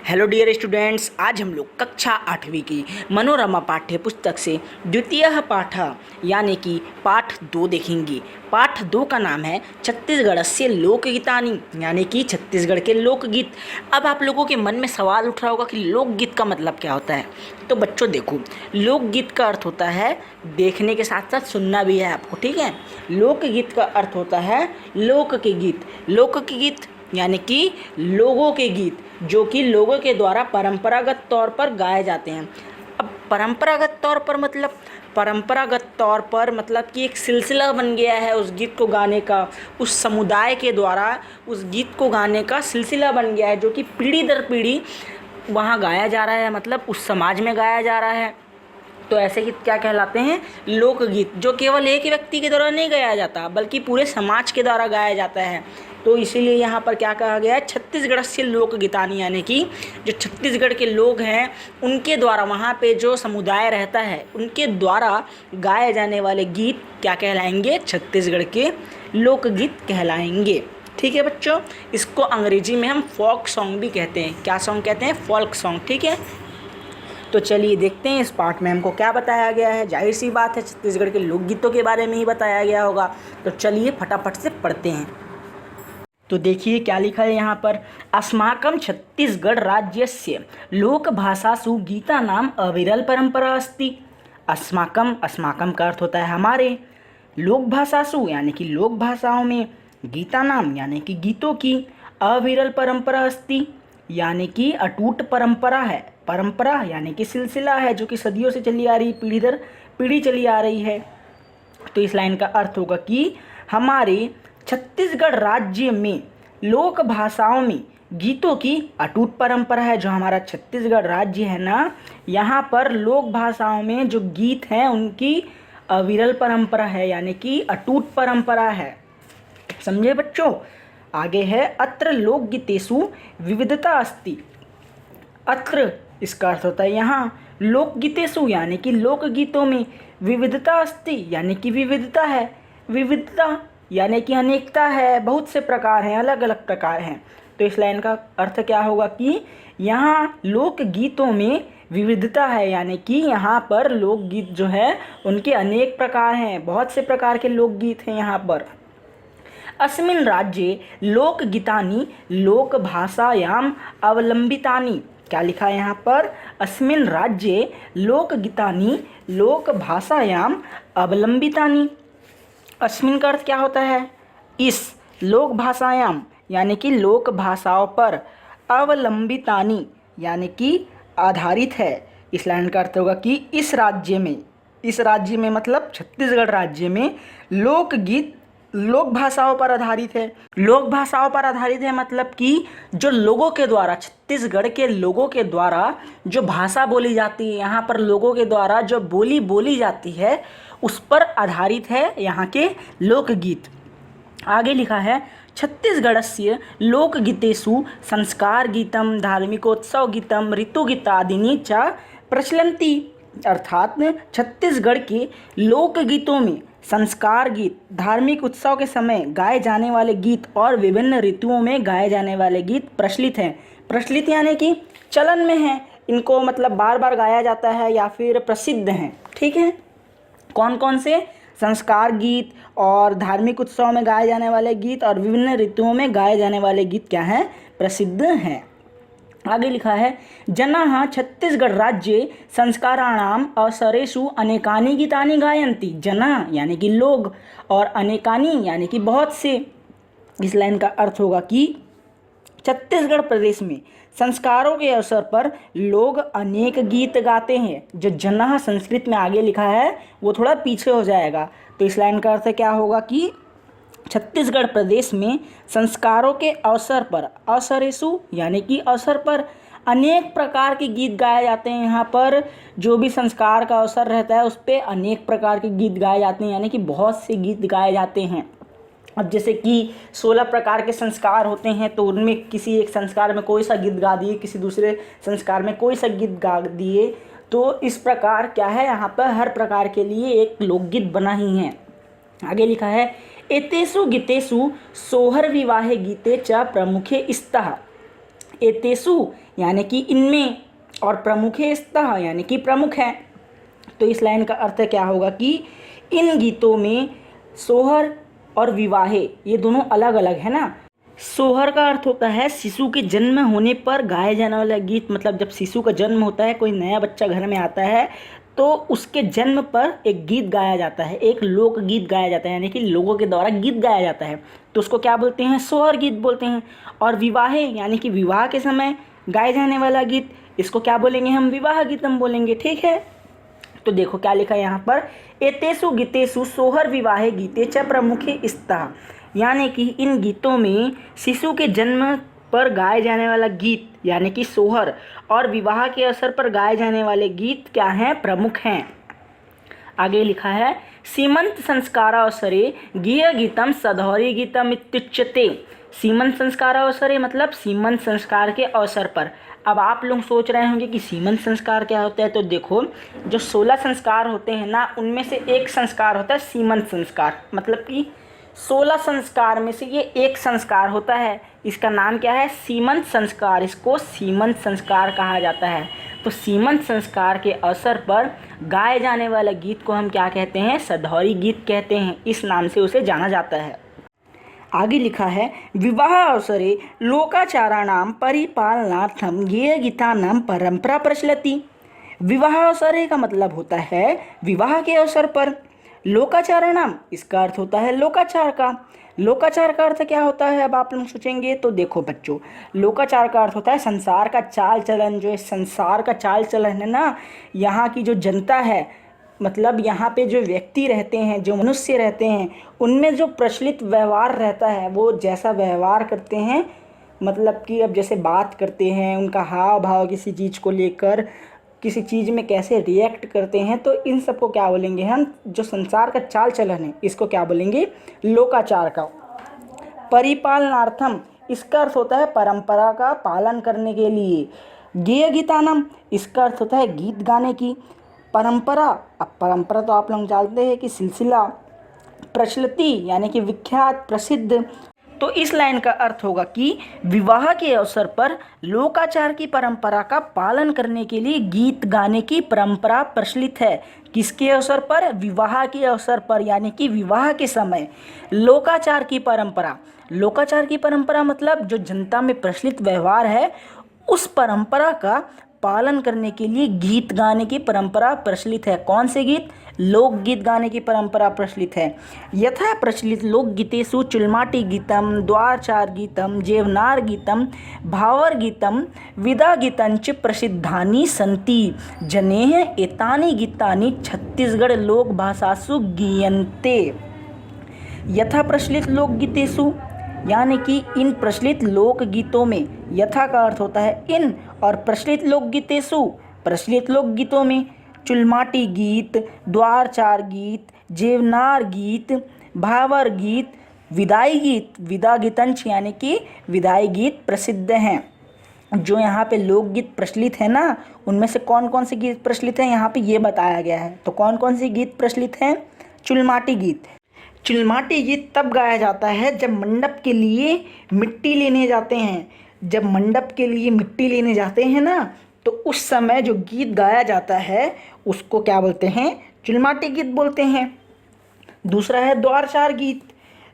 Hello dear students, आज हम लोग कक्षा 8वीं की मनोरमा पाठ्य पुस्तक से द्वितीय पाठ यानी कि पाठ 2 देखेंगे। पाठ 2 का नाम है छत्तीसगढ़ से लोकगीतानी यानी कि छत्तीसगढ़ के लोकगीत। अब आप लोगों के मन में सवाल उठ रहा होगा कि लोकगीत का मतलब क्या होता है। तो बच्चों देखो, लोकगीत का अर्थ होता है देखने के साथ साथ सुनना भी है आपको, ठीक है। लोकगीत का अर्थ होता है लोक के गीत। लोक के गीत यानी कि लोगों के गीत जो कि लोगों के द्वारा परंपरागत तौर पर गाए जाते हैं। अब परंपरागत तौर पर मतलब कि एक सिलसिला बन गया है उस गीत को गाने का, उस समुदाय के द्वारा उस गीत को गाने का सिलसिला बन गया है जो कि पीढ़ी दर पीढ़ी वहाँ गाया जा रहा है, मतलब उस समाज में गाया जा रहा है। तो ऐसे गीत क्या कहलाते हैं? लोकगीत, जो केवल एक व्यक्ति के द्वारा नहीं गाया जाता बल्कि पूरे समाज के द्वारा गाया जाता है। तो इसीलिए यहाँ पर क्या कहा गया है, छत्तीसगढ़ से लोकगीतानी यानी कि जो छत्तीसगढ़ के लोग हैं उनके द्वारा, वहाँ पे जो समुदाय रहता है उनके द्वारा गाए जाने वाले गीत क्या कहलाएंगे? छत्तीसगढ़ के लोकगीत कहलाएंगे। ठीक है बच्चों, इसको अंग्रेजी में हम फोक सॉन्ग भी कहते हैं। क्या सॉन्ग कहते हैं? फोल्क सॉन्ग, ठीक है। तो चलिए देखते हैं इस पार्ट में हमको क्या बताया गया है। जाहिर सी बात है छत्तीसगढ़ के लोकगीतों के बारे में ही बताया गया होगा। तो चलिए फटाफट से पढ़ते हैं। तो देखिए क्या लिखा है यहाँ पर, अस्माकं छत्तीसगढ़ राज्यस्य लोकभाषासु गीतानाम अविरल परंपरा अस्ति। अस्माकं का अर्थ होता है हमारे, लोकभाषासु यानी कि लोक भाषाओं में, गीतानाम यानी कि गीतों की, अविरल परंपरा अस्ति यानी कि अटूट परंपरा है। परंपरा यानी कि सिलसिला है जो कि सदियों से चली आ रही, पीढ़ी दर पीढ़ी चली आ रही है। तो इस लाइन का अर्थ होगा कि हमारे छत्तीसगढ़ राज्य में लोक भाषाओं में गीतों की अटूट परंपरा है। जो हमारा छत्तीसगढ़ राज्य है ना, यहाँ पर लोक भाषाओं में जो गीत हैं उनकी अविरल परंपरा है यानी कि अटूट परंपरा है। समझे बच्चों? आगे है अत्र लोकगीतेषु विविधता अस्ति। अत्र इसका अर्थ होता है यहाँ, लोकगीतेषु यानी कि लोकगीतों में, विविधता अस्ति यानी कि विविधता है। विविधता यानी कि अनेकता है, बहुत से प्रकार हैं, अलग अलग प्रकार हैं। तो इस लाइन का अर्थ क्या होगा कि यहाँ लोकगीतों में विविधता है यानी कि यहाँ पर लोकगीत जो है उनके अनेक प्रकार हैं, बहुत से प्रकार के लोकगीत हैं यहाँ पर। अस्मिन् राज्ये लोकगीतानि लोकभाषायाम् अवलंबितानि। क्या लिखा है यहाँ पर? अस्मिन् राज्ये लोकगीतानि लोकभाषायाम् अवलंबितानि। अस्मिन् का अर्थ क्या होता है? इस, लोक भाषायाम यानी कि लोक भाषाओं पर, अवलंबितानी यानी कि आधारित है। इस लाइन का अर्थ होगा कि इस राज्य में मतलब छत्तीसगढ़ राज्य में लोकगीत लोक भाषाओं पर आधारित है। लोक भाषाओं पर आधारित है मतलब कि जो लोगों के द्वारा, छत्तीसगढ़ के लोगों के द्वारा जो भाषा बोली जाती है, यहाँ पर लोगों के द्वारा जो बोली बोली जाती है उस पर आधारित है यहाँ के लोकगीत। आगे लिखा है छत्तीसगढ़स्य लोकगीतेषु संस्कार गीतम धार्मिकोत्सव गीतम ऋतुगीतादीनि च प्रचलन्ति। अर्थात छत्तीसगढ़ के लोकगीतों में संस्कार गीत, धार्मिक उत्सव के समय गाए जाने वाले गीत और विभिन्न ऋतुओं में गाए जाने वाले गीत प्रचलित हैं। प्रचलित यानी कि चलन में हैं, इनको मतलब बार बार गाया जाता है या फिर प्रसिद्ध हैं। ठीक है, कौन कौन से? संस्कार गीत और धार्मिक उत्सव में गाए जाने वाले गीत और विभिन्न ऋतुओं में गाए जाने वाले गीत क्या हैं? प्रसिद्ध हैं। आगे लिखा है जनाः छत्तीसगढ़ राज्ये संस्काराणाम अवसरेषु अनेकानि गीतानि गायन्ति। जना यानी कि लोग और अनेकानि यानी कि बहुत से। इस लाइन का अर्थ होगा कि छत्तीसगढ़ प्रदेश में संस्कारों के अवसर पर लोग अनेक गीत गाते हैं। जो जनाः संस्कृत में आगे लिखा है वो थोड़ा पीछे हो जाएगा। तो इस लाइन का अर्थ क्या होगा कि छत्तीसगढ़ प्रदेश में संस्कारों के अवसर पर, अवसरेषु यानी कि अवसर पर, अनेक प्रकार के गीत गाए जाते हैं। यहाँ पर जो भी संस्कार का अवसर रहता है उस पर अनेक प्रकार के गीत गाए जाते हैं यानी कि बहुत से गीत गाए जाते हैं। अब जैसे कि 16 प्रकार के संस्कार होते हैं तो उनमें किसी एक संस्कार में कोई सा गीत गा दिए, किसी दूसरे संस्कार में कोई सा गीत गा दिए। तो इस प्रकार क्या है, यहाँ पर हर प्रकार के लिए एक लोकगीत बना ही है। आगे लिखा है एतेषु गीतेषु सोहर विवाहे गीते च प्रमुखे स्तः। एतेषु यानी कि इनमें, और प्रमुखे स्तः यानी कि प्रमुख है। तो इस लाइन का अर्थ क्या होगा कि इन गीतों में सोहर और विवाहे ये दोनों अलग अलग है ना। सोहर का अर्थ होता है शिशु के जन्म होने पर गाए जाने वाला गीत, मतलब जब शिशु का जन्म होता है, कोई नया बच्चा घर में आता है तो उसके जन्म पर एक गीत गाया जाता है, एक लोक गीत गाया जाता है, यानी कि लोगों के द्वारा गीत गाया जाता है, तो उसको क्या बोलते हैं, सोहर गीत बोलते हैं। और विवाहे यानी कि विवाह के समय गाए जाने वाला गीत, इसको क्या बोलेंगे हम, विवाह गीतम बोलेंगे। ठीक है, तो देखो क्या लिखा है यहाँ पर, एतेषु गीतेषु सोहर विवाहे गीते च प्रमुखे स्तः, यानी कि इन गीतों में शिशु के जन्म पर गाए जाने वाला गीत यानी कि सोहर और विवाह के अवसर पर गाए जाने वाले गीत क्या हैं, प्रमुख हैं। आगे लिखा है सीमंत संस्कारावसरे गीय गीतम सधौरी गीतम इत्युच्यते। सीमंत संस्कारावसरे मतलब सीमंत संस्कार के अवसर पर। अब आप लोग सोच रहे होंगे कि सीमंत संस्कार क्या होता है, तो देखो जो 16 संस्कार होते हैं ना, उनमें से एक संस्कार होता है सीमंत संस्कार, मतलब कि 16 संस्कार में से ये एक संस्कार होता है, इसका नाम क्या है, सीमंत संस्कार। इसको सीमंत संस्कार कहा जाता है। तो सीमंत संस्कार के अवसर पर गाए जाने वाला गीत को हम क्या कहते हैं, सधौरी गीत कहते हैं, इस नाम से उसे जाना जाता है। आगे लिखा है विवाह अवसरे लोकाचाराणां परिपालनार्थम गेय गीतानां परंपरा प्रचलति। विवाह अवसरे का मतलब होता है विवाह के अवसर पर, लोकाचाराणाम इसका अर्थ होता है लोकाचार का। लोकाचार का अर्थ क्या होता है, अब आप लोग सोचेंगे तो देखो बच्चों, लोकाचार का अर्थ होता है संसार का चाल चलन। जो संसार का चाल चलन है ना, यहाँ की जो जनता है, मतलब यहाँ पे जो व्यक्ति रहते हैं, जो मनुष्य रहते हैं, उनमें जो प्रचलित व्यवहार रहता है, वो जैसा व्यवहार करते हैं, मतलब कि अब जैसे बात करते हैं, उनका हाव भाव किसी चीज़ को लेकर, किसी चीज़ में कैसे रिएक्ट करते हैं, तो इन सबको क्या बोलेंगे हम, जो संसार का चाल चलन है, इसको क्या बोलेंगे, लोकाचार का। परिपालनार्थम इसका अर्थ होता है परंपरा का पालन करने के लिए। गेय गीतानाम इसका अर्थ होता है गीत गाने की। परंपरा, अब परंपरा तो आप लोग जानते हैं कि सिलसिला, प्रचलिति यानी कि विख्यात प्रसिद्ध। तो इस लाइन का अर्थ होगा कि विवाह के अवसर पर लोकाचार की परंपरा का पालन करने के लिए गीत गाने की परंपरा प्रचलित है। किसके अवसर पर, विवाह के अवसर पर, यानी कि विवाह के समय लोकाचार की परंपरा। लोकाचार की परंपरा मतलब जो जनता में प्रचलित व्यवहार है, उस परंपरा का पालन करने के लिए गीत गाने की परंपरा प्रचलित है। कौन से गीत, लोकगीत गाने की परंपरा प्रचलित है। यथा प्रचलित लोकगीतेषु चुलमाटी गीतम, द्वारचार गीतम, जेवनार गीतम, भावर गीतम, विदा गीतंच प्रसिद्धानि सन्ति। जनेः एतानि गीतानि छत्तीसगढ़ लोक भाषासु गीयन्ते। यथा प्रचलित लोकगीतेषु यानी कि इन प्रचलित लोकगीतों में, यथा का अर्थ होता है इन, और प्रचलित लोकगीतेषु प्रचलित लोकगीतों में चुलमाटी गीत, द्वारचार गीत, जेवनार गीत, भावर गीत, विदाई गीत, विदा गीतंच यानी कि विदाई गीत प्रसिद्ध हैं। जो यहाँ पे लोकगीत प्रचलित है ना, उनमें से कौन कौन से गीत प्रचलित हैं यहाँ पे ये बताया गया है। तो कौन कौन से गीत प्रचलित हैं, चुलमाटी गीत। चुलमाटी गीत तब गाया जाता है जब मंडप के लिए मिट्टी लेने जाते हैं। जब मंडप के लिए मिट्टी लेने जाते हैं ना, तो उस समय जो गीत गाया जाता है उसको क्या बोलते हैं, चुलमाटी गीत बोलते हैं। दूसरा है द्वारचार गीत।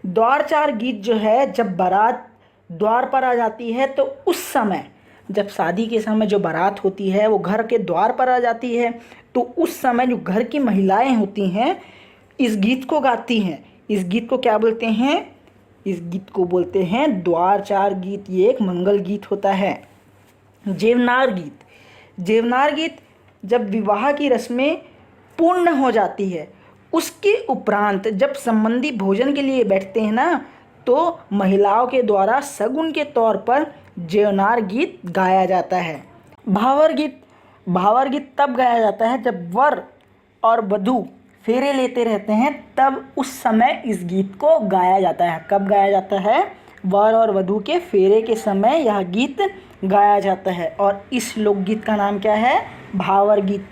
द्वारचार गीत जो है जब बारात द्वार पर आ जाती है, तो उस समय, जब शादी के समय जो बारात होती है वो घर के द्वार पर आ जाती है, तो उस समय जो घर की महिलाएं होती हैं इस गीत को गाती हैं। इस गीत को क्या बोलते हैं, इस गीत को बोलते हैं द्वारचार गीत। ये एक मंगल गीत होता है। जेवनार गीत। जेवनार गीत जब विवाह की रस्में पूर्ण हो जाती है, उसके उपरांत जब संबंधी भोजन के लिए बैठते हैं ना, तो महिलाओं के द्वारा सगुन के तौर पर जेवनार गीत गाया जाता है। भावर गीत। भावर गीत तब गाया जाता है जब वर और वधू फेरे लेते रहते हैं, तब उस समय इस गीत को गाया जाता है। कब गाया जाता है, वर और वधू के फेरे के समय यह गीत गाया जाता है। और इस लोकगीत का नाम क्या है, भावर गीत।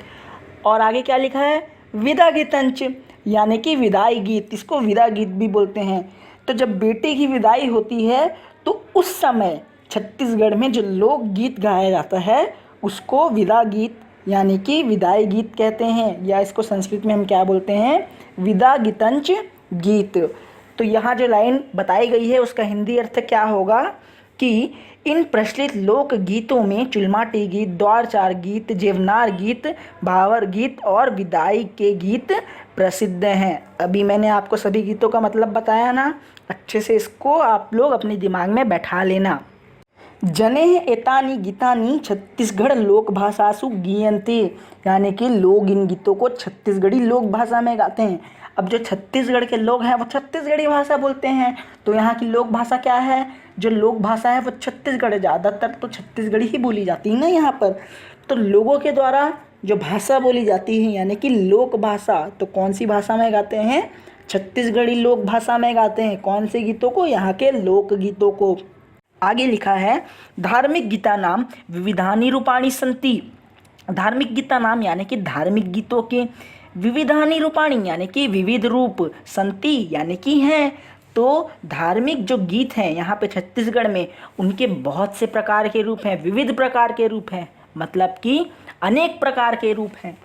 और आगे क्या लिखा है, विदा गीतंच यानी कि विदाई गीत। इसको विदा गीत भी बोलते हैं। तो जब बेटे की विदाई होती है तो उस समय छत्तीसगढ़ में जो लोकगीत गाया जाता है उसको विदा गीत यानी कि विदाई गीत कहते हैं, या इसको संस्कृत में हम क्या बोलते हैं, विदा गीतंच गीत। तो यहाँ जो लाइन बताई गई है उसका हिंदी अर्थ क्या होगा कि इन प्रचलित लोक गीतों में चुलमाटी गीत, द्वारचार गीत, जेवनार गीत, भावर गीत और विदाई के गीत प्रसिद्ध हैं। अभी मैंने आपको सभी गीतों का मतलब बताया ना, अच्छे से इसको आप लोग अपने दिमाग में बैठा लेना। जने एतानी गीतानी छत्तीसगढ़ लोक भाषासु गीयन्ते, यानी कि लोग इन गीतों को छत्तीसगढ़ी लोक भाषा में गाते हैं। अब जो छत्तीसगढ़ के लोग हैं वो छत्तीसगढ़ी भाषा बोलते हैं, तो यहाँ की लोक भाषा क्या है, जो लोक भाषा है वो छत्तीसगढ़, ज़्यादातर तो छत्तीसगढ़ी ही बोली जाती है ना यहाँ पर। तो लोगों के द्वारा जो भाषा बोली जाती है यानी कि लोक भाषा, तो कौन सी भाषा में गाते हैं, छत्तीसगढ़ी लोक भाषा में गाते हैं। कौन से गीतों को, यहाँ के लोक गीतों को। आगे लिखा है धार्मिक गीता नाम विविधानि रूपाणि सन्ति। धार्मिक गीता नाम यानी कि धार्मिक गीतों के, विविधानि रूपाणि यानी कि विविध रूप, सन्ति यानी कि हैं। तो धार्मिक जो गीत हैं यहाँ पे छत्तीसगढ़ में उनके बहुत से प्रकार के रूप हैं, विविध प्रकार के रूप हैं, मतलब कि अनेक प्रकार के रूप हैं।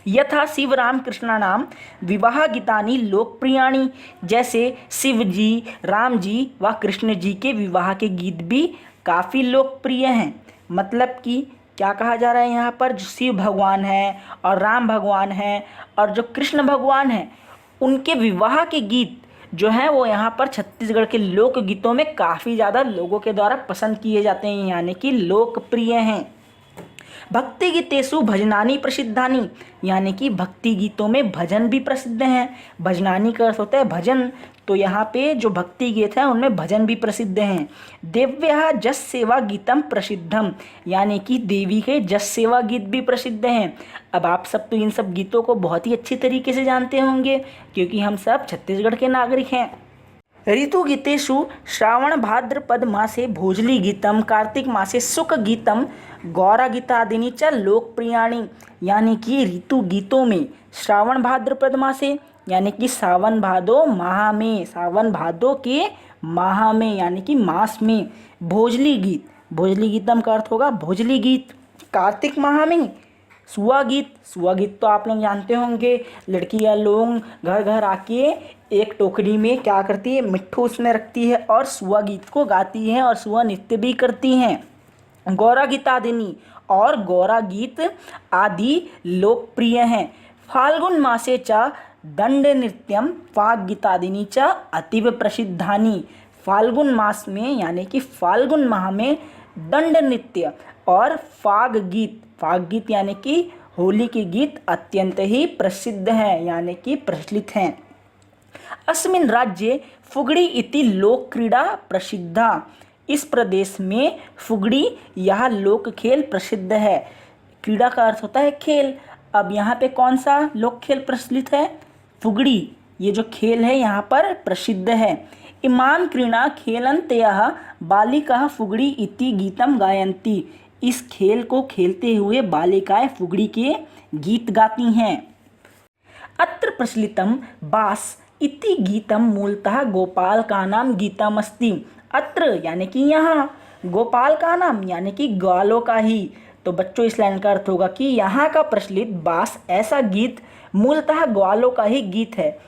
यथा शिव राम कृष्णा नाम विवाह गीतानि लोकप्रियाणि, जैसे शिव जी, राम जी व कृष्ण जी के विवाह के गीत भी काफ़ी लोकप्रिय हैं। मतलब कि क्या कहा जा रहा है यहाँ पर, जो शिव भगवान हैं और राम भगवान हैं और जो कृष्ण भगवान हैं उनके विवाह के गीत जो हैं वो यहाँ पर छत्तीसगढ़ के लोक गीतों में काफ़ी ज़्यादा लोगों के द्वारा पसंद किए जाते हैं, यानी कि लोकप्रिय हैं। भक्ति गीतेषु भजनानि प्रसिद्धानि, यानी कि भक्ति गीतों में भजन भी प्रसिद्ध हैं। भजनानि का अर्थ होता है भजन, तो यहाँ पे जो भक्ति गीत हैं उनमें भजन भी प्रसिद्ध हैं। देव्याः जस सेवा गीतम प्रसिद्धम, यानी कि देवी के जस सेवा गीत भी प्रसिद्ध हैं। अब आप सब तो इन सब गीतों को बहुत ही अच्छी तरीके से जानते होंगे क्योंकि हम सब छत्तीसगढ़ के नागरिक हैं। ऋतु गीतेषु श्रावण भाद्रपद मासे भोजली गीतम, कार्तिक मासे शुक गीतम, गौरा गीतादीनि च लोकप्रियाणि, यानी कि ऋतु गीतों में श्रावण भाद्रपद मासे यानी कि सावन भादो माह में, सावन भादो के माह में यानी कि मास में भोजली गीत, भोजली गीतम का अर्थ होगा भोजली गीत। कार्तिक माह में सुआ गीत, सुआ गीत तो आप लोग जानते होंगे, लड़कियां लोग घर घर आके एक टोकरी में क्या करती है, मिट्ठू उसमें रखती है और सुआ गीत को गाती है और सुआ नृत्य भी करती हैं। गौरा गीतादिनी और गौरा गीत आदि लोकप्रिय हैं। फाल्गुन मासे च दंड नृत्यम फाग गीतादिनी च अतीव प्रसिद्धानि, फाल्गुन मास में यानी कि फाल्गुन माह में दंड नृत्य और फाग गीत, फाग गीत यानी कि होली के गीत अत्यंत ही प्रसिद्ध हैं यानी कि प्रचलित हैं। अस्मिन् राज्ये फुगड़ी इति लोक क्रीड़ा प्रसिद्धा, इस प्रदेश में फुगड़ी यह लोक खेल प्रसिद्ध है। क्रीड़ा का अर्थ होता है खेल। अब यहाँ पे कौन सा लोक खेल प्रचलित है, फुगड़ी, ये जो खेल है यहाँ पर प्रसिद्ध है। इमाम क्रीड़ा खेलन्त्यः बालिकाः फुगड़ी इति गीतम गायन्ति, इस खेल को खेलते हुए बालिकाएं फुगड़ी के गीत गाती हैं। अत्र प्रचलितम बास इति गीतम मूलतः गोपालकानां गीतमस्ति, अत्र यानी कि यहाँ, गोपालकानां यानी कि ग्वालों का ही। तो बच्चों इस लाइन का अर्थ होगा कि यहाँ का प्रचलित बास ऐसा गीत मूलतः ग्वालों का ही गीत है।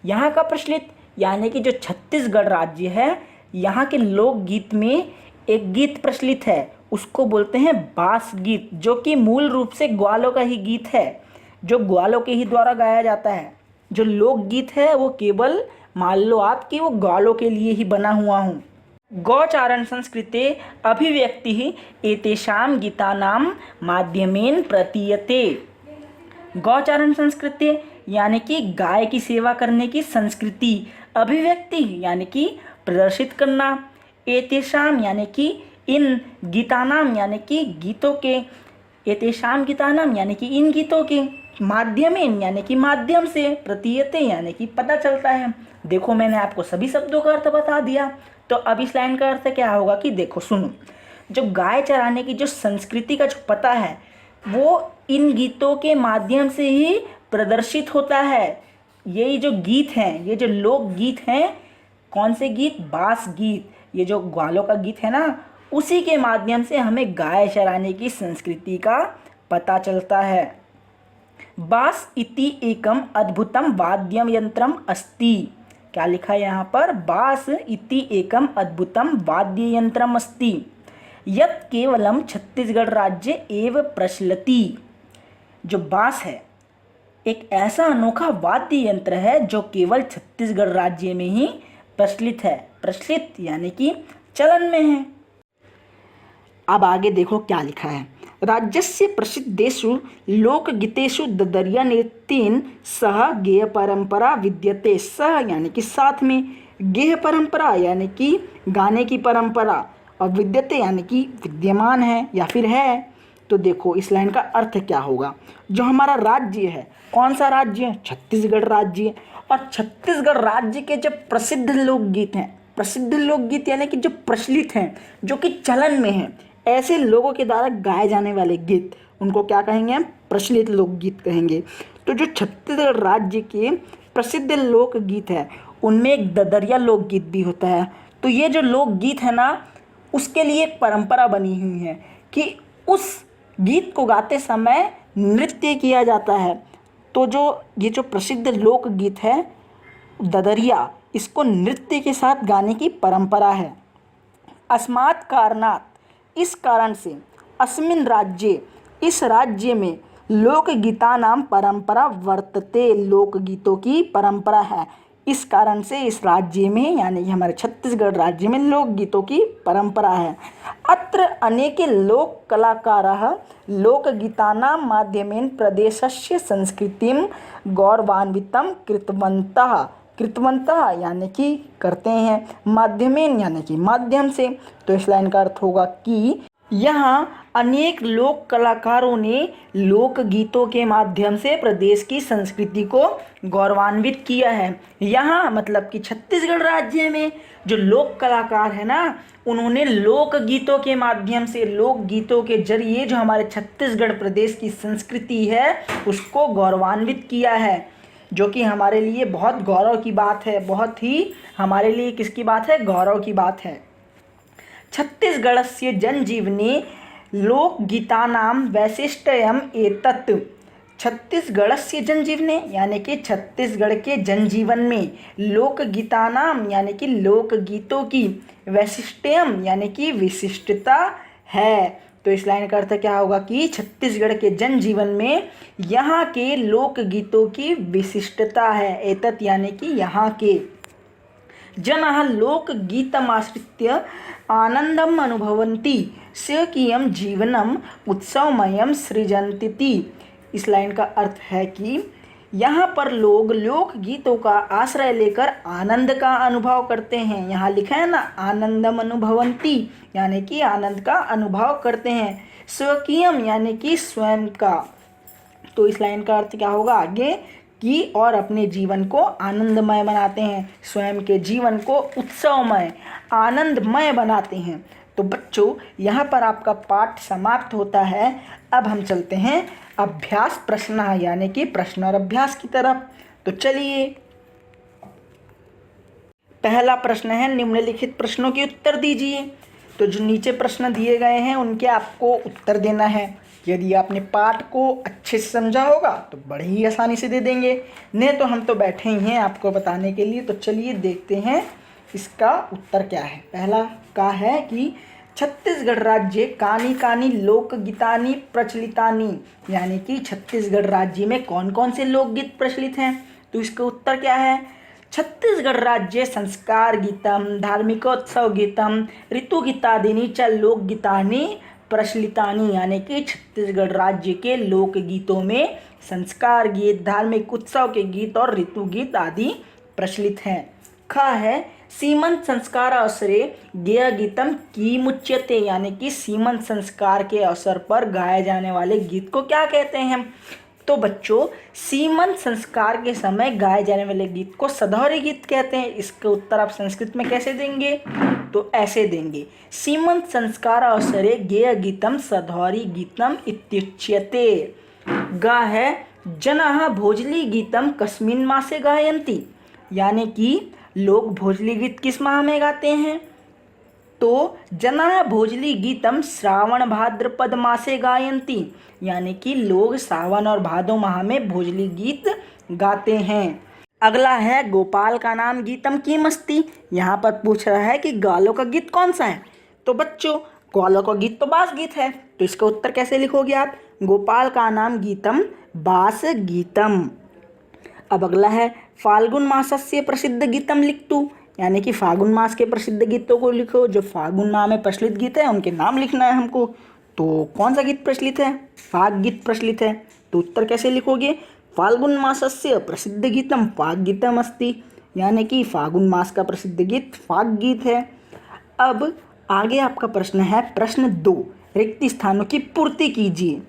यहाँ का प्रचलित यानी कि जो छत्तीसगढ़ राज्य है यहाँ के लोकगीत में एक गीत प्रचलित है, उसको बोलते हैं बास गीत, जो कि मूल रूप से ग्वालों का ही गीत है, जो ग्वालों के ही द्वारा गाया जाता है। जो लोकगीत है वो केवल मान लो आप कि वो ग्वालों के लिए ही बना हुआ हूँ। गौचारण संस्कृते अभिव्यक्ति एतेषां गीतानां माध्यमेन प्रतीयते, गौचारण संस्कृति यानी कि गाय की सेवा करने की संस्कृति, अभिव्यक्ति यानी कि प्रदर्शित करना, एतेषां यानी कि इन, गीतानाम यानी कि गीतों के, एतेषां गीतानाम यानी कि इन गीतों के, माध्यमेन यानी कि माध्यम से, प्रतीयते यानी कि पता चलता है। देखो मैंने आपको सभी शब्दों का अर्थ बता दिया, तो अब इस लाइन का अर्थ क्या होगा कि देखो सुनो, जो गाय चराने की जो संस्कृति का जो पता है वो इन गीतों के माध्यम से ही प्रदर्शित होता है। यही जो गीत हैं, ये जो लोक गीत हैं, कौन से गीत, बास गीत, ये जो ग्वालों का गीत है ना, उसी के माध्यम से हमें गाय चराने की संस्कृति का पता चलता है। बास इति एकम अद्भुतम वाद्यम यंत्रम अस्ति। क्या लिखा है यहाँ पर? बास इति एकम अद्भुतम वाद्य यंत्रम अस्ति यत् केवलम छत्तीसगढ़ राज्य एव प्रचलति। जो बास है एक ऐसा अनोखा वाद्य यंत्र है जो केवल छत्तीसगढ़ राज्य में ही प्रचलित है। प्रचलित यानी कि चलन में है। अब आगे देखो क्या लिखा है। राज्यस्य प्रसिद्धेषु लोकगीतेषु ददरिया नृत्येन सह गेय परंपरा विद्यते। सह यानी कि साथ में, गेय परंपरा यानी कि गाने की परंपरा, और विद्यते यानी कि विद्यमान है या फिर है। तो देखो इस लाइन का अर्थ क्या होगा। जो हमारा राज्य है, कौन सा राज्य है? छत्तीसगढ़ राज्य। और छत्तीसगढ़ राज्य के जो प्रसिद्ध लोकगीत हैं, प्रसिद्ध लोकगीत यानी कि जो प्रचलित हैं, जो कि चलन में हैं, ऐसे लोगों के द्वारा गाए जाने वाले गीत, उनको क्या कहेंगे हम? प्रचलित लोकगीत कहेंगे। तो जो छत्तीसगढ़ राज्य के प्रसिद्ध लोकगीत है उनमें एक ददरिया लोकगीत भी होता है। तो ये जो लोकगीत है ना, उसके लिए एक परंपरा बनी हुई है कि उस गीत को गाते समय नृत्य किया जाता है। तो ये जो प्रसिद्ध लोकगीत है ददरिया, इसको नृत्य के साथ गाने की परंपरा है। अस्मात् कारणात्, इस कारण से, अस्मिन् राज्ये, इस राज्य में, लोकगीतानां परंपरा वर्तते, लोकगीतों की परंपरा है। इस कारण से इस राज्य में यानी कि हमारे छत्तीसगढ़ राज्य में लोकगीतों की परंपरा है। अत्र अनेके लोक कलाकाराः लोकगीतानां माध्यमेन प्रदेशस्य संस्कृतिं गौरवान्वितं कृतवन्तः यानी कि करते हैं, माध्यमेन यानी कि माध्यम से। तो इस लाइन का अर्थ होगा कि यहाँ अनेक लोक कलाकारों ने लोकगीतों के माध्यम से प्रदेश की संस्कृति को गौरवान्वित किया है। यहाँ मतलब कि छत्तीसगढ़ राज्य में जो लोक कलाकार है ना, उन्होंने लोकगीतों के माध्यम से, लोकगीतों के जरिए जो हमारे छत्तीसगढ़ प्रदेश की संस्कृति है उसको गौरवान्वित किया है, जो कि हमारे लिए बहुत गौरव की बात है। बहुत ही हमारे लिए किसकी बात है? गौरव की बात है। छत्तीसगढ़स्य जनजीवने लोकगीतानां वैशिष्ट्यम् एतत्। छत्तीसगढ़स्य जनजीवने यानी कि छत्तीसगढ़ के जनजीवन में, लोकगीतानां यानी कि लोकगीतों की, वैशिष्ट्यम यानी कि विशिष्टता है। तो इस लाइन का अर्थ क्या होगा कि छत्तीसगढ़ के जनजीवन में यहाँ के लोकगीतों की विशिष्टता है। एतत् यानी कि यहाँ के जनाः लोकगीतमाश्रित्य आनंदम् अनुभवन्ति, स्वकीयं जीवनम् उत्सवमयं सृजन्ति। इस लाइन का अर्थ है कि यहाँ पर लोग लोकगीतों का आश्रय लेकर आनंद का अनुभव करते हैं। यहाँ लिखा है ना, आनंदम अनुभवन्ति यानी कि आनंद का अनुभव करते हैं। स्वकीयम यानी कि स्वयं का। तो इस लाइन का अर्थ क्या होगा आगे कि और अपने जीवन को आनंदमय बनाते हैं, स्वयं के जीवन को उत्सवमय, आनंदमय बनाते हैं। तो बच्चों यहाँ पर आपका पाठ समाप्त होता है। अब हम चलते हैं अभ्यास प्रश्न यानी कि प्रश्न और अभ्यास की तरफ। तो चलिए, पहला प्रश्न है निम्नलिखित प्रश्नों के उत्तर दीजिए। तो जो नीचे प्रश्न दिए गए हैं उनके आपको उत्तर देना है। यदि आपने पाठ को अच्छे से समझा होगा तो बड़े ही आसानी से दे देंगे, नहीं तो हम तो बैठे ही हैं आपको बताने के लिए। तो चलिए देखते हैं इसका उत्तर क्या है। पहला का है कि छत्तीसगढ़ राज्य कानी कानी लोकगीतानि प्रचलितानि, यानी कि छत्तीसगढ़ राज्य में कौन कौन से लोकगीत प्रचलित हैं। तो इसका उत्तर क्या है? छत्तीसगढ़ राज्य संस्कार गीतम, धार्मिकोत्सव गीतम, ऋतुगीतादीनि च लोकगीतानि प्रचलितानि, यानी कि छत्तीसगढ़ राज्य के लोकगीतों में संस्कार गीत, धार्मिक उत्सव के गीत और ऋतु गीत आदि प्रचलित हैं। ख है सीमंत संस्कार अवसरे गेय गीतम की मुच्यते, यानी कि सीमंत संस्कार के अवसर पर गाए जाने वाले गीत को क्या कहते हैं? तो बच्चों, सीमंत संस्कार के समय गाए जाने वाले गीत को सधौरी गीत कहते हैं। इसका उत्तर आप संस्कृत में कैसे देंगे? तो ऐसे देंगे, सीमंत संस्कार अवसरे गेय गीतम सधौरी गीतम इत्युच्यते। ग है जनाः भोजली गीतम कस्मिन् मासे गायन्ति, यानी कि लोग भोजली गीत किस माह में गाते हैं? तो जना भोजली गीतम श्रावण भाद्रपद मासे गायंती, यानी कि लोग सावन और भादो माह में भोजली गीत गाते हैं। अगला है गोपाल का नाम गीतम की मस्ती। यहाँ पर पूछ रहा है कि ग्वालों का गीत कौन सा है। तो बच्चों ग्वालों का गीत तो बास गीत है, तो इसका उत्तर कैसे लिखोगे आप? गोपाल का नाम गीतम बास गीतम। अब अगला है फाल्गुन मासस्य प्रसिद्ध गीतम लिखतु, यानी कि फागुन मास के प्रसिद्ध गीतों को लिखो। जो फागुन माह में प्रचलित गीत है उनके नाम लिखना है हमको। तो कौन सा गीत प्रचलित है? फाग गीत प्रचलित है। तो उत्तर कैसे लिखोगे? फाल्गुन मासस्य प्रसिद्ध गीतम फाग गीतम अस्ति, यानी कि फागुन मास का प्रसिद्ध गीत फाग गीत है। अब आगे आपका प्रश्न है प्रश्न 2, रिक्त स्थानों की पूर्ति कीजिए।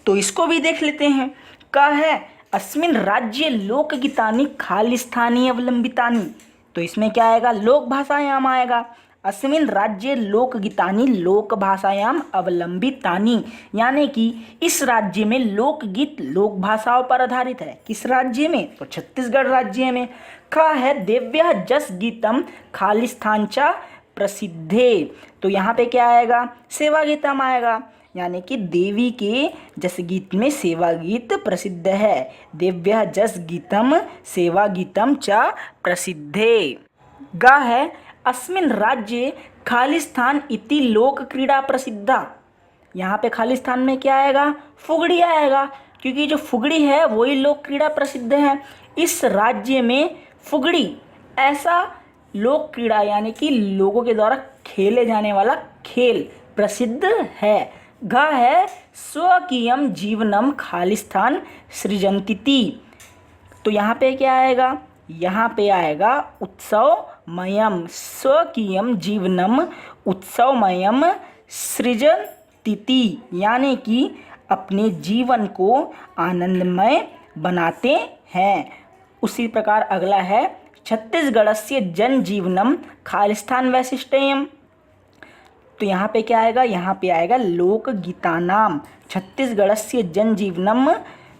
तो इसको भी देख लेते हैं। का है अस्मिन राज्य लोकगीतानि खालिस्थानी अवलंबितानि। तो इसमें क्या आएगा? लोक भाषायाम आएगा। अस्मिन राज्य लोकगीतानि लोक भाषायाम अवलंबितानि, यानी कि इस राज्य में लोकगीत लोक भाषाओं पर आधारित है। किस राज्य में? तो छत्तीसगढ़ राज्य में। का है देव्य जस गीतम खालिस्थान च प्रसिद्धे। तो यहाँ पे क्या आएगा? सेवा गीतम आएगा, यानी कि देवी के जस गीत में सेवा गीत प्रसिद्ध है। देव्य जस गीतम सेवा गीतम च प्रसिद्धे। गा है अस्मिन राज्य खालिस्थान इति लोक क्रीड़ा प्रसिद्धा। यहाँ पे खालिस्थान में क्या आएगा? फुगड़ी आएगा, क्योंकि जो फुगड़ी है वही लोक क्रीड़ा प्रसिद्ध है। इस राज्य में फुगड़ी ऐसा लोक क्रीड़ा, यानी कि लोगों के द्वारा खेले जाने वाला खेल प्रसिद्ध है। घ है स्वकीयम जीवनम खालिस्थान सृजंतीति। तो यहाँ पे क्या आएगा? यहाँ पे आएगा उत्सवमयम। स्वकीयम जीवनम उत्सवमयम सृजंतीति, यानी कि अपने जीवन को आनंदमय बनाते हैं। उसी प्रकार अगला है छत्तीसगढ़स्य जनजीवनम खालिस्थान वैशिष्ट्यम। तो यहाँ पे क्या आएगा? यहाँ पे आएगा लोकगीतानाम। छत्तीसगढ़स्य जनजीवनम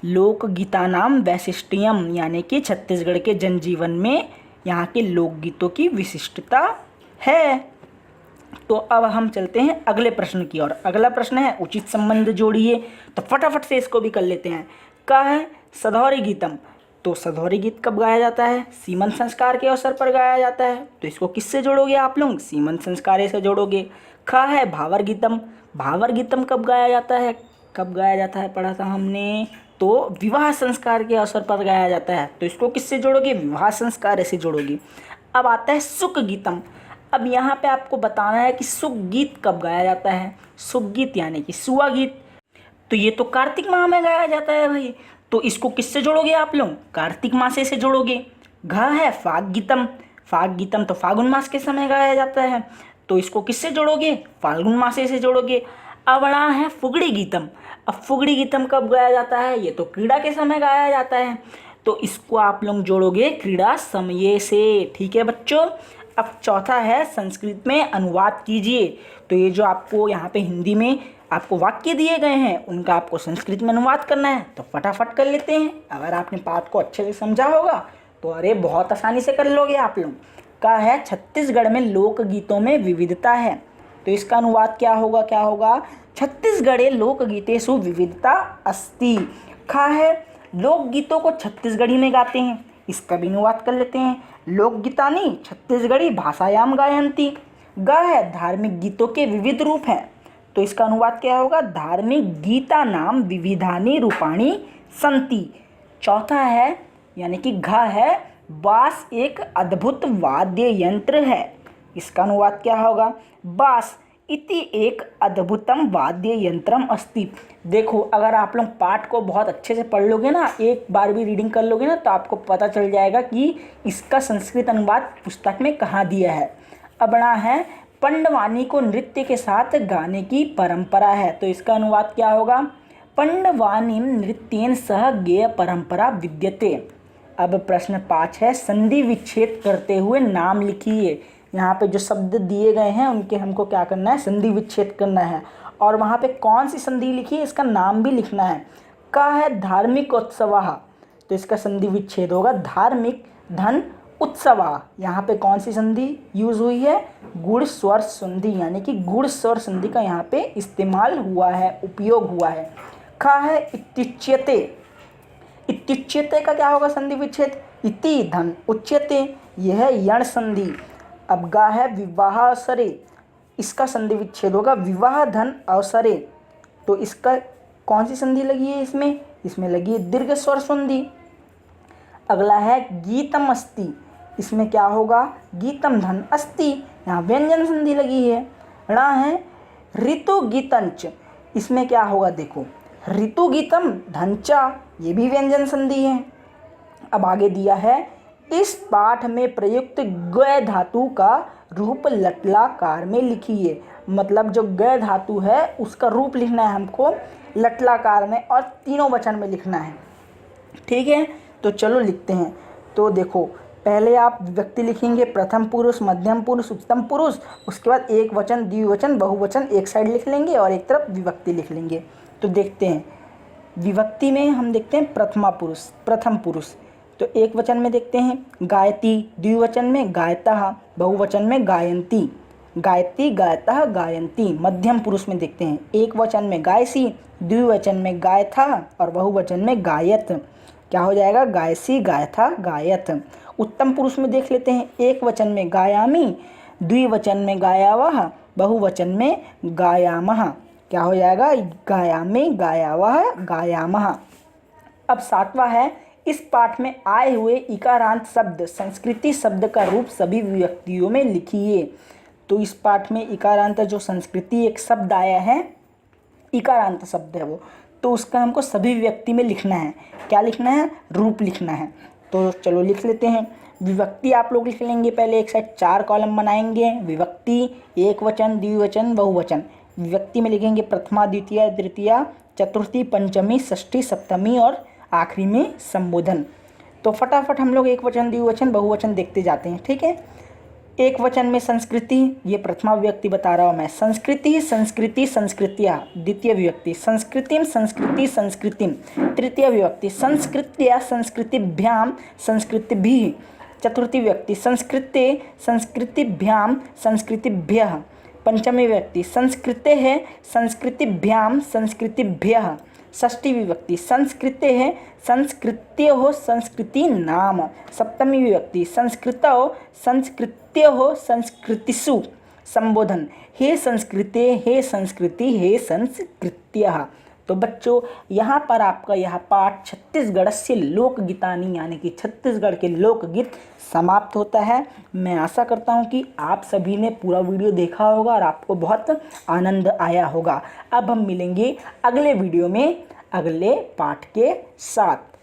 लोकगीतानाम वैशिष्ट्यम, यानी कि छत्तीसगढ़ के जनजीवन में यहाँ के लोकगीतों की विशिष्टता है। तो अब हम चलते हैं अगले प्रश्न की ओर। अगला प्रश्न है उचित संबंध जोड़िए। तो फटाफट से इसको भी कर लेते हैं। का है सधौरी गीतम। तो सधौरी गीत कब गाया जाता है? सीमंत संस्कार के अवसर पर गाया जाता है। तो इसको किससे जोड़ोगे आप लोग? सीमंत संस्कार से जोड़ोगे। खा है भावर गीतम। भावर गीतम कब गाया जाता है? कब गाया जाता है पढ़ा था हमने? तो विवाह संस्कार के अवसर पर गाया जाता है। तो इसको किससे जोड़ोगे? विवाह संस्कार से जोड़ोगे। अब आता है सुक गीतम। अब यहाँ पे आपको बताना है कि सुक गीत कब गाया जाता है। सुक गीत यानी कि सुआ गीत, तो ये तो कार्तिक माह में गाया जाता है भाई। तो इसको किससे जोड़ोगे आप लोग? कार्तिक मासे से जोड़ोगे। घ है फाग गीतम। फाग गीतम तो फागुन मास के समय गाया जाता है। तो इसको किससे जोड़ोगे? फाल्गुन मासे से जोड़ोगे। अवड़ा है फुगड़ी गीतम। अब फुगड़ी गीतम कब गाया जाता है? ये तो क्रीड़ा के समय गाया जाता है। तो इसको आप लोग जोड़ोगे क्रीड़ा समय से। ठीक है बच्चों। अब चौथा है संस्कृत में अनुवाद कीजिए। तो ये जो आपको यहाँ पे हिंदी में आपको वाक्य दिए गए हैं उनका आपको संस्कृत में अनुवाद करना है। तो फटाफट कर लेते हैं। अगर आपने पाठ को अच्छे से समझा होगा तो अरे बहुत आसानी से कर लोगे आप लोग। का है छत्तीसगढ़ में लोकगीतों में विविधता है। तो इसका अनुवाद क्या होगा? क्या होगा? छत्तीसगढ़े लोकगीतेषु विविधता अस्ति। खा है लोकगीतों को छत्तीसगढ़ी में गाते हैं। इसका भी अनुवाद कर लेते हैं। लोकगीतानि छत्तीसगढ़ी भाषायाम गायन्ति। ग है धार्मिक गीतों के विविध रूप हैं। तो इसका अनुवाद क्या होगा? धार्मिक गीता नाम विविधानि रूपाणि संति। चौथा है यानी कि घ है बास एक अद्भुत वाद्य यंत्र है। इसका अनुवाद क्या होगा? बास इति एक अद्भुतम वाद्य यंत्रम अस्ति। देखो अगर आप लोग पाठ को बहुत अच्छे से पढ़ लोगे ना, एक बार भी रीडिंग कर लोगे ना, तो आपको पता चल जाएगा कि इसका संस्कृत अनुवाद पुस्तक में कहाँ दिया है। अबड़ा है पंडवानी को नृत्य के साथ गाने की परंपरा है। तो इसका अनुवाद क्या होगा? पंडवानी नृत्येन सह गेय परंपरा विद्यते। अब प्रश्न 5 है संधि विच्छेद करते हुए नाम लिखिए। यहाँ पे जो शब्द दिए गए हैं उनके हमको क्या करना है? संधि विच्छेद करना है। और वहाँ पे कौन सी संधि लिखी है इसका नाम भी लिखना है। का है धार्मिक उत्सव। तो इसका संधि विच्छेद होगा धार्मिक धन उत्सवा, यहाँ पे कौन सी संधि यूज हुई है, गुण स्वर संधि, यानी कि गुण स्वर संधि का यहाँ पे इस्तेमाल हुआ है, उपयोग हुआ है। ख है इत्युच्यते, इत्युच्यते का क्या होगा संधि विच्छेद, इति धन उच्यते, यह है यण संधि। अब गा है विवाह अवसरे, इसका संधि विच्छेद होगा विवाह धन अवसरे, तो इसका कौन सी संधि लगी है इसमें, इसमें लगी है दीर्घ स्वर संधि। अगला है गीतम अस्ति, इसमें क्या होगा, गीतम धन अस्ति, यहाँ व्यंजन संधि लगी है। ण है ऋतु गीतंच, इसमें क्या होगा देखो, ऋतु गीतम धनचा, ये भी व्यंजन संधि है। अब आगे दिया है इस पाठ में प्रयुक्त ग धातु का रूप लटलाकार में लिखिए, मतलब जो ग धातु है उसका रूप लिखना है हमको लटलाकार में और तीनों वचन में लिखना है। ठीक है, तो चलो लिखते हैं। तो देखो पहले आप विभक्ति लिखेंगे, प्रथम पुरुष, मध्यम पुरुष, उत्तम पुरुष, उसके बाद एक वचन, द्विवचन, बहुवचन एक साइड लिख लेंगे और एक तरफ विभक्ति लिख लेंगे। तो देखते हैं विभक्ति में हम देखते हैं प्रथमा पुरुष, प्रथम पुरुष, तो एक वचन में देखते हैं गायती, द्विवचन में गायतः, बहुवचन में गायन्ती, गायती गायतः गायन्ती। मध्यम पुरुष में देखते हैं एक वचन में गायसी, द्विवचन में गायथा और बहुवचन में गायत, क्या हो जाएगा गायसी गायथा गायत। उत्तम पुरुष में देख लेते हैं एक वचन में गायामी, द्विवचन में गायावह, बहुवचन में गायामः, क्या हो जाएगा गायामी गायावह गायामः। अब सातवां है इस पाठ में आए हुए इकारांत शब्द संस्कृति शब्द का रूप सभी विभक्तियों में लिखिए। तो इस पाठ में इकारांत जो संस्कृति एक शब्द आया है, इकारांत शब्द है वो, तो उसका हमको सभी विभक्ति में लिखना है। क्या लिखना है, रूप लिखना है। तो चलो लिख लेते हैं। विभक्ति आप लोग लिख लेंगे, पहले एक साइड 4 कॉलम बनाएंगे, विभक्ति, एक वचन, द्विवचन, बहुवचन। विभक्ति में लिखेंगे प्रथमा, द्वितीय, तृतीया, चतुर्थी, पंचमी, षष्ठी, सप्तमी और आखिरी में संबोधन। तो फटाफट हम लोग एक वचन, द्विवचन, बहुवचन देखते जाते हैं। ठीक है, एक वचन में संस्कृति, ये प्रथमा विभक्ति बता रहा हूँ मैं, संस्कृति, संस्कृति, संस्कृतिया, द्वितीय विभक्ति, संस्कृतिम, संस्कृति, संस्कृतिम, तृतीय विभक्ति, संस्कृत्या, संस्कृतिभ्याम, संस्कृतिभिः, चतुर्थी विभक्ति, संस्कृते, संस्कृतिभ्याम, संस्कृतिभ्यः, पंचमी विभक्ति, संस्कृतेः, संस्कृतिभ्याम, संस्कृतिभ्यः, षष्ठी विभक्ति, संस्कृतेः, संस्कृत्योः, संस्कृति नाम, सप्तमी विभक्ति, संस्कृतौ, संस्कृत्योः, संस्कृतिषु, संबोधन, हे संस्कृते, हे संस्कृति, हे संस्कृत्यः। तो बच्चों यहाँ पर आपका यह पाठ छत्तीसगढ़स्य लोकगीतानि यानी कि छत्तीसगढ़ के लोकगीत समाप्त होता है। मैं आशा करता हूँ कि आप सभी ने पूरा वीडियो देखा होगा और आपको बहुत आनंद आया होगा। अब हम मिलेंगे अगले वीडियो में अगले पाठ के साथ।